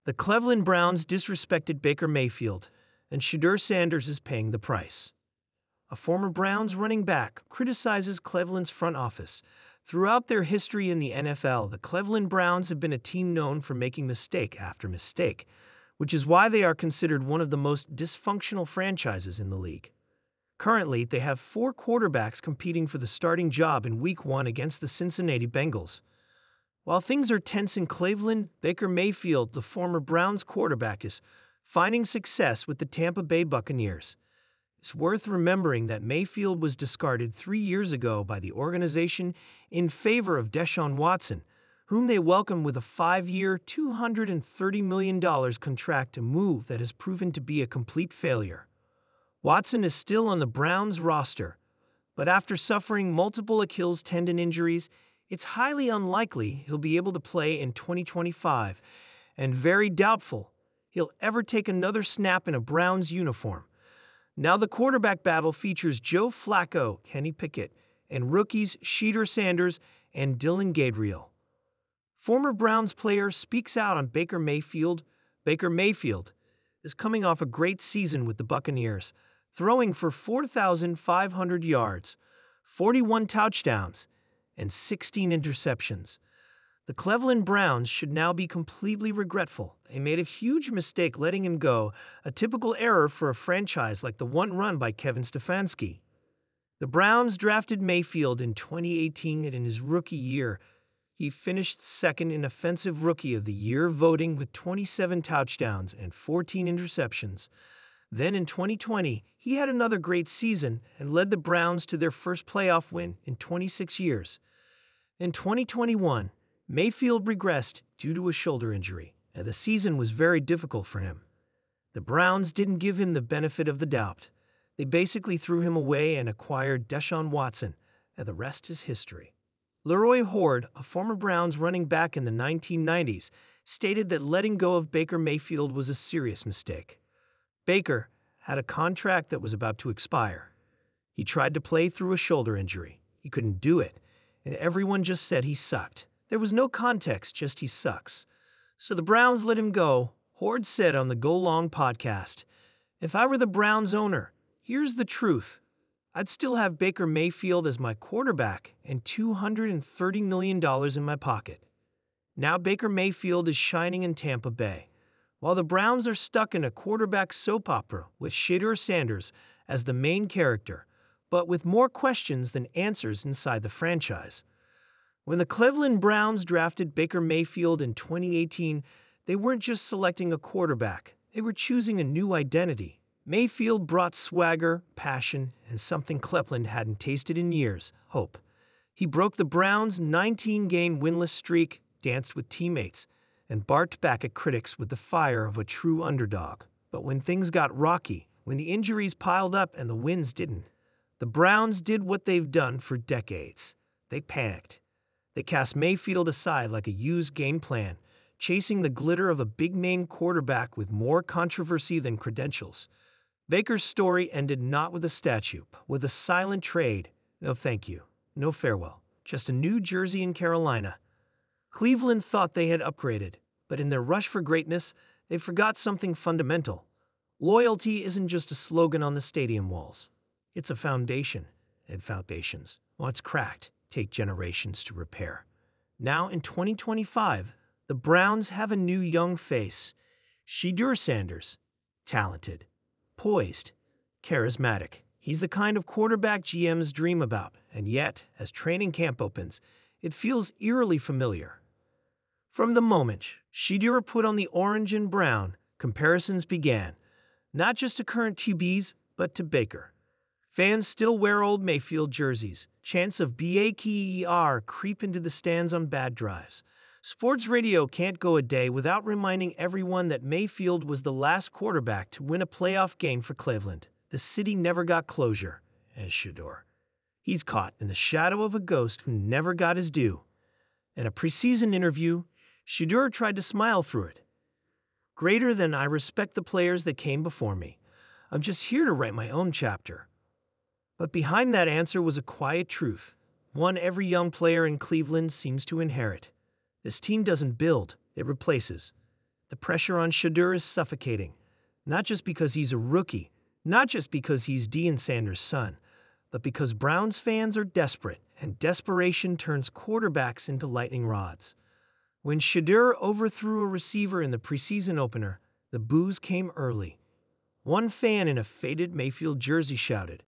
The Cleveland Browns disrespected Baker Mayfield, and Shedeur Sanders is paying the price. A former Browns running back criticizes Cleveland's front office. Throughout their history in the NFL, the Cleveland Browns have been a team known for making mistake after mistake, which is why they are considered one of the most dysfunctional franchises in the league. Currently, they have 4 quarterbacks competing for the starting job in Week 1 against the Cincinnati Bengals. While things are tense in Cleveland, Baker Mayfield, the former Browns quarterback, is finding success with the Tampa Bay Buccaneers. It's worth remembering that Mayfield was discarded 3 years ago by the organization in favor of Deshaun Watson, whom they welcomed with a 5-year, $230 million contract, a move that has proven to be a complete failure. Watson is still on the Browns roster, but after suffering multiple Achilles tendon injuries, it's highly unlikely he'll be able to play in 2025, and very doubtful he'll ever take another snap in a Browns uniform. Now the quarterback battle features Joe Flacco, Kenny Pickett, and rookies Shedeur Sanders and Dylan Gabriel. Former Browns player speaks out on Baker Mayfield. Baker Mayfield is coming off a great season with the Buccaneers, throwing for 4,500 yards, 41 touchdowns, and 16 interceptions. The Cleveland Browns should now be completely regretful. They made a huge mistake letting him go, a typical error for a franchise like the one run by Kevin Stefanski. The Browns drafted Mayfield in 2018, and in his rookie year, he finished second in Offensive Rookie of the Year voting with 27 touchdowns and 14 interceptions. Then in 2020, he had another great season and led the Browns to their first playoff win in 26 years. In 2021, Mayfield regressed due to a shoulder injury, and the season was very difficult for him. The Browns didn't give him the benefit of the doubt. They basically threw him away and acquired Deshaun Watson, and the rest is history. Leroy Hoard, a former Browns running back in the 1990s, stated that letting go of Baker Mayfield was a serious mistake. Baker had a contract that was about to expire. He tried to play through a shoulder injury. He couldn't do it, and everyone just said he sucked. There was no context, just he sucks. So the Browns let him go. Hoard said on the Go Long podcast, "If I were the Browns owner, here's the truth. I'd still have Baker Mayfield as my quarterback and $230 million in my pocket." Now Baker Mayfield is shining in Tampa Bay, while the Browns are stuck in a quarterback soap opera with Shedeur Sanders as the main character, but with more questions than answers inside the franchise. When the Cleveland Browns drafted Baker Mayfield in 2018, they weren't just selecting a quarterback, they were choosing a new identity. Mayfield brought swagger, passion, and something Cleveland hadn't tasted in years: hope. He broke the Browns' 19-game winless streak, danced with teammates, and barked back at critics with the fire of a true underdog. But when things got rocky, when the injuries piled up and the wins didn't, the Browns did what they've done for decades. They panicked. They cast Mayfield aside like a used game plan, chasing the glitter of a big-name quarterback with more controversy than credentials. Baker's story ended not with a statue, but with a silent trade. No thank you, no farewell, just a new jersey in Carolina. Cleveland thought they had upgraded, but in their rush for greatness, they forgot something fundamental. Loyalty isn't just a slogan on the stadium walls. It's a foundation, and foundations, once cracked, take generations to repair. Now in 2025, the Browns have a new young face: Shedeur Sanders. Talented, poised, charismatic. He's the kind of quarterback GMs dream about, and yet, as training camp opens, it feels eerily familiar. From the moment Shedeur put on the orange and brown, comparisons began, not just to current QBs, but to Baker. Fans still wear old Mayfield jerseys. Chants of Baker creep into the stands on bad drives. Sports radio can't go a day without reminding everyone that Mayfield was the last quarterback to win a playoff game for Cleveland. The city never got closure, as Shedeur. He's caught in the shadow of a ghost who never got his due. In a preseason interview, Shedeur tried to smile through it. "Greater than I respect the players that came before me. I'm just here to write my own chapter." But behind that answer was a quiet truth, one every young player in Cleveland seems to inherit. This team doesn't build, it replaces. The pressure on Shedeur is suffocating, not just because he's a rookie, not just because he's Deion Sanders' son, but because Browns fans are desperate, and desperation turns quarterbacks into lightning rods. When Shedeur overthrew a receiver in the preseason opener, the boos came early. One fan in a faded Mayfield jersey shouted,